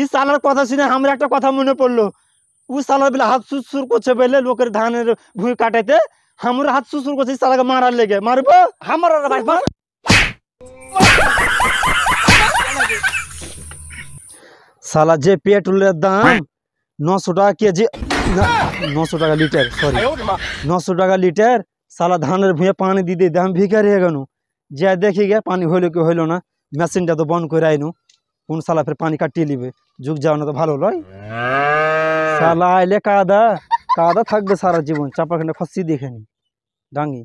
ই সালার কথা শুনে আমার একটা কথা মনে পড়লো। ও সালার বেলা হাত সুরসুর করছে বলে লোকের ধানের ভুঁই কাটাইতে আমার হাত সুরসুর করছে সালাকে মারার লেগে। মারবো আমার ভাই মার। সালা যে পেট্রোলের দাম 900 টাকা কেজি, 900 টাকা লিটার, সরি 900 টাকা লিটার। সালা ধানের ভুঁয়ে পানি দিতে দাম ভিখারি হয়ে গেল। যে দেখি গে পানি হইলো কি হইলো না, মেশিনটা তো বন্ধ করে আইনু। কোন সালা ফের পানি কাটিয়ে নিবে, যুগ যাও না তো ভালো লয়। সালা আইলে কাদা কাদা থাকবে সারা জীবন। চাপাখানে খসি দেখেনি ডাঙ্গি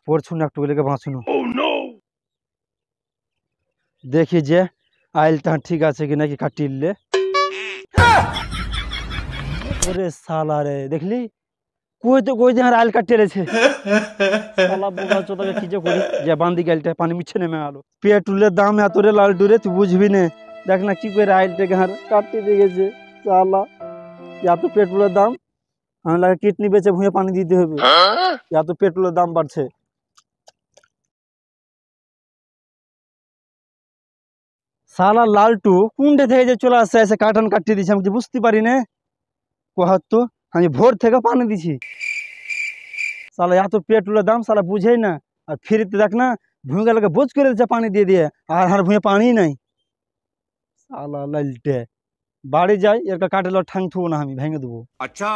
পড়ছুন একটু লেগে বাঁচুন। দেখি যে আইলটা ঠিক আছে কি নাকি কাটিলে। ওরে সালা রে দেখলি কই তো কই যে আইল কাটিয়েছে। সালা বোকা চোদাকে কি যে করি যে বান্দি গাইলটা পানি মিছে নেমে আলো। পেট্রোলের দাম এত রে লালটু রে, তুই বুঝবি না। দেখ না কি করে আইলটাকে হার কাটিয়ে দিয়ে গেছে সালা। এত পেট্রোলের দাম, আমি লাগে কিডনি বেচে ভুঁয়ে পানি দিতে হবে। এত পেট্রোলের দাম বাড়ছে। সালা লালটু কোনটা থেকে যে চলে আসছে, এসে কার্টন কাটিয়ে দিচ্ছে, আমি বুঝতে পারি না। কোহার তো আমি ভোর থেকে পানি দিছি। সালা এত পেট্রোলের দাম সালা বুঝেই না। আর ফ্রিতে দেখ না ভুঁয়ে গেলে বোঝ করে দিচ্ছে পানি দিয়ে দিয়ে, আর ভুঁয়ে পানি নাই। সালা লালটে বাড়ি যাই এর কাটেল ঠাং থুবো না, আমি ভেঙে দেবো। আচ্ছা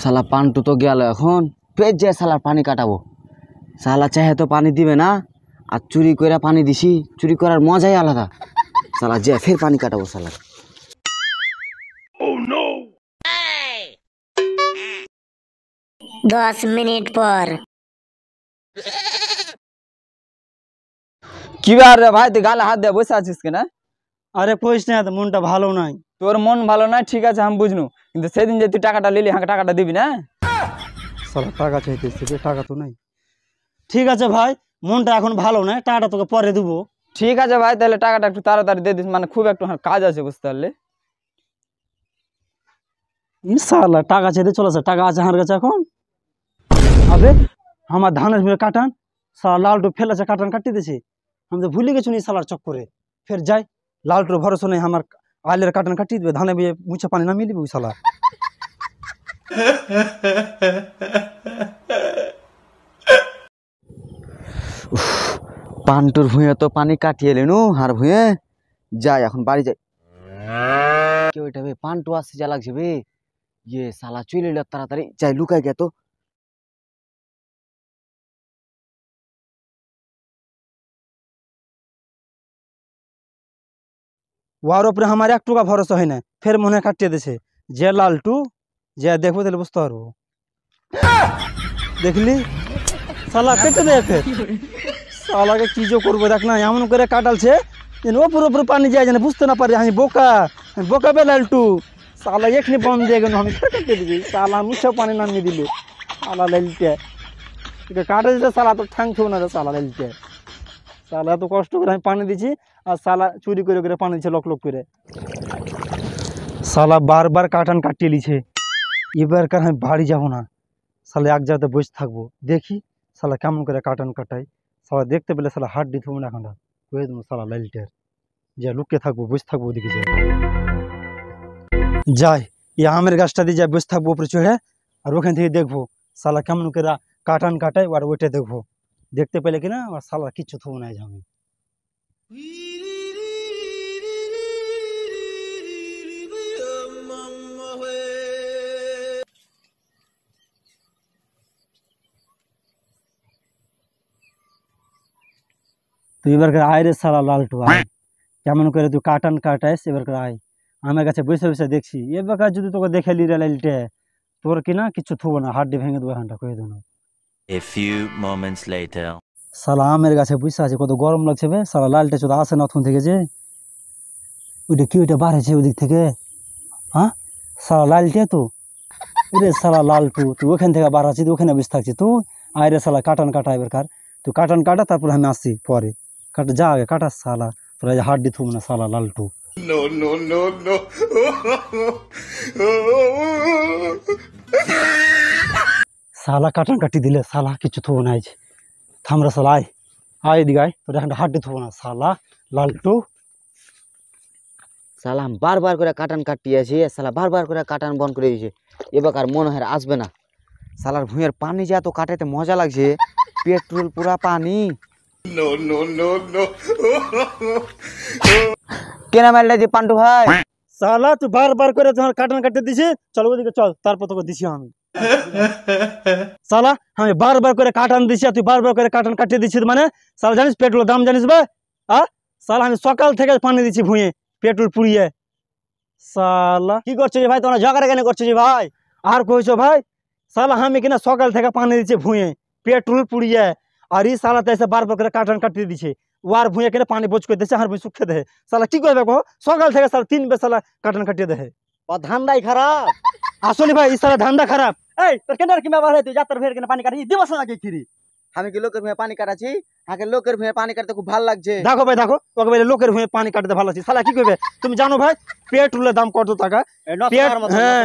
সালা পান্টু তো গেল, এখন পেট যায় সালার পানি কাটাবো। সালা চাহে তো পানি দিবে না, আর চুরি করে পানি দিছি, চুরি করার মজাই আলাদা। সালা যে ফের পানি কাটাবো সালা। 10 মিনিট পর। কি বার রে ভাই, তুই গালে হাত দিয়ে বসে আছিস কেনা? আরে কইস না, মনটা ভালো নাই। তোর মন ভালো নাই ঠিক আছে, আমি বুঝনু, কিন্তু সেদিন যে তুই টাকাটা নিলি, হাঁকে টাকাটা দিবি না? সালা টাকা চাইতেছে, টাকা তো নাই। ঠিক আছে ভাই, মনটা এখন ভালো না, টাকাটা তোকে পরে দেবো। ঠিক আছে ভাই, তাহলে টাকাটা একটু তাড়াতাড়ি দিয়ে দিস, মানে খুব একটু কাজ আছে বুঝতে পারলে। সালা টাকা চাইতে চলেছে, টাকা আছে আমার কাছে এখন। আবে আমার ধানের ভুঁয়ে কাটান সালা লালটু ফেলেছে, কাটান কাটিয়ে দিয়েছে। আমি তো ভুলে গেছি নি সালার চক্করে। ফের যাই লালটুর ভরসা নেই, আমার আইলের কাটান কাটিয়ে দেবে, ধানে বিয়ে মুছে পানি নামিয়ে দিবে ওই সালা। পান্টুর ভুঁয়ে তো পানি কাটিয়ে এলেনু, আর ভুঁয়ে যাই এখন বাড়ি যাই। কেউ এটা বে পান্টু আসছে যা লাগছে বে। ইয়ে সালা চলে এলো তাড়াতাড়ি, যাই লুকাই গে তো। ওর উপরে আমার এক টুকা ভরসা হয় না, ফের মনে কাটিয়ে দিছে। যে লালটু যে দেখবো তাহলে বুঝতে পারবো। দেখলি সালা কেটে দেয় ফের। সালাকে কি যে করবো দেখ না, এমন করে কাটালছে ওপর ওপর পানি যায় যেন বুঝতে না পারি। আমি বোকা বোকা বে লালটু। সালা এখানে বন্ধ দিয়ে গেল, আমি কেটে দিবি। সালা মুছে পানি নামিয়ে দিল সালা লালটে। এটা কাটে দিতে সালা তো ঠাং ছিল না রে সালা লালটে। সালা এত কষ্ট করে আমি পানি দিছি, আর সালা চুরি করে করে পানি দিচ্ছে লক লক করে। সালা বারবার কাটান কাটিয়ে লিছে। এবার কার আমি বাড়ি যাবো না, সালা এক জায়গাতে বসে থাকবো, দেখি সালা কেমন করে কাটান কাটাই। সালা দেখতে পেলে সালা হাত দিতে হবে না, এখন হয়ে দেবো সালা লাইলটার। যা লুকিয়ে থাকবো, বসে থাকবো ওদিকে যাই। যাই এই আমের গাছটা দিয়ে যাই, বসে থাকবো উপরে চড়ে, আর ওখান থেকে দেখবো সালা কেমন করে কাটান কাটাই, আর ওইটা দেখবো। দেখতে পেলে কিনা আর সালা কিচ্ছু থবো না আমি। তুই এবার করে আয় রে সালা লালটু, আয় কেমন করে তুই কাটান কাটাইস। এবার করে আয় আমার কাছে বসে বসে দেখছি। এবার যদি তোকে দেখে লি রে লাইলটে, তোর কিনা কিছু থবো না, হাড্ডি ভেঙে দেবো এখানটা কয়ে দেবো। A few moments later. সালা আমের গাছে বসে আছে, কত গরম লাগছে বে। সালা লালটে চোদ্দ আসে না ওখান থেকে, যে ওইটা কি ওইটা বাড়েছে ওদিক থেকে। হ্যাঁ সালা লালটে তো রে সালা লালটু, তুই ওখান থেকে বার আছিস, ওখানে বসে থাকছিস। তুই আয় রে সালা কাটান কাটা এবার কার, তুই কাটান কাটা, তারপর আমি আসছি পরে। কাটা যা আগে কাটা সালা, তোরা হাড্ডি থুব না সালা লালটু। No, no, no, no. साला काटन काटी दिले साला किच्छु थोबो ना आइছে থামরা সালা আয় আয় এদিকে আয় তোর এখন হাড্ডি থবো না সালা লালটু সালা আমি বারবার করে কাটান কাটিয়েছি সালা বারবার করে কাটান বন্ধ করে দিয়েছে এবার আর মনে হয় আসবে না সালার ভুঁয়ের পানি যে এত কাটাইতে মজা লাগছে পেট্রোল পুরা পানি No, no, no, no. কেনা মারলে যে পান্টু ভাই সালা তুই বারবার করে তোমার কাটন কাটতে দিছি চল ওদিকে চল তারপর তোকে দিছি আমি সালা আমি বারবার করে কাটান দিছি আর তুই বারবার করে কাটান কাটিয়ে দিছিস মানে সালা জানিস পেট্রোলের দাম জানিস ভাই সালা আমি সকাল থেকে পানি দিচ্ছি ভুঁয়ে পেট্রোল পুড়িয়ে সালা কি করছো যে ভাই তোমরা ঝগড়া কেন করছো যে ভাই আর কইছো ভাই সালা আমি কিনা সকাল থেকে পানি দিচ্ছি ভুঁয়ে পেট্রোল পুড়িয়ে আর এই সালা তো এসে বারবার করে কাটান কাটিয়ে দিছে ওয়ার ভুঁয়ে কিনা পানি বোঝ করে দিচ্ছে আর ভুঁই শুকিয়ে দেয় সালা কি করবে কো সকাল থেকে সালা 3 বেলা সালা কাটান কাটিয়ে দেয় ও ধান্দাই খারাপ আসলে ভাই এই সালা ধান্দা খারাপ এই তোর কেনার কি ব্যাপার তুই যাত্রার ফের কেন পানি কাটি দিবস না কি খিরি আমি কি লোকের ভুঁয়ে পানি কাটাচ্ছি আগে লোকের ভুঁয়ে পানি কাটতে খুব ভালো লাগছে দেখো ভাই দেখো তোকে ভাই লোকের ভুঁয়ে পানি কাটতে ভালো আছে সালা কি করবে তুমি জানো ভাই পেট্রোলের দাম কত টাকা হ্যাঁ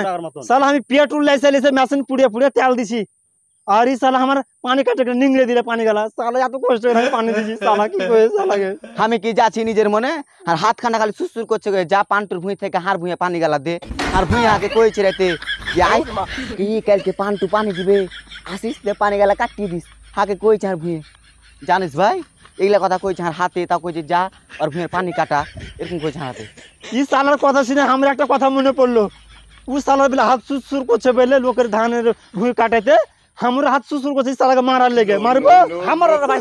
সালা আমি পেট্রোল লাইছে লাইছে মেশিন পুড়িয়ে পুড়িয়ে তেল দিছি আর এই সালা আমার পানি কাটে নিংড়ে দিলে পানি গেলা সালা এত কষ্ট করে আমি পানি দিছি সালা কি করে সালাকে আমি কি যাচ্ছি নিজের মনে আর হাত খানা খালি সুসুর করছে গে, যা পান্টুর ভুঁই থেকে হার ভুঁয়ে পানি গালা দে আর ভুঁই আগে কইছে রাতে যে আই কি কালকে পান্টু পানি দিবে আসিস দে পানি গালা কাটিয়ে দিস আগে কইছে আর ভুঁয়ে জানিস ভাই এগুলা কথা কইছে আর হাতে তা কইছে যা আর ভুঁয়ের পানি কাটা এরকম কইছে হাতে এই সালার কথা শুনে আমার একটা কথা মনে পড়লো ও সালার বেলা হাত সুসুর করছে বলে লোকের ধানের ভুঁই কাটাইতে আমার হাত সুসুর করছে এই সালাকে মারার লেগে মারবো আমার ভাই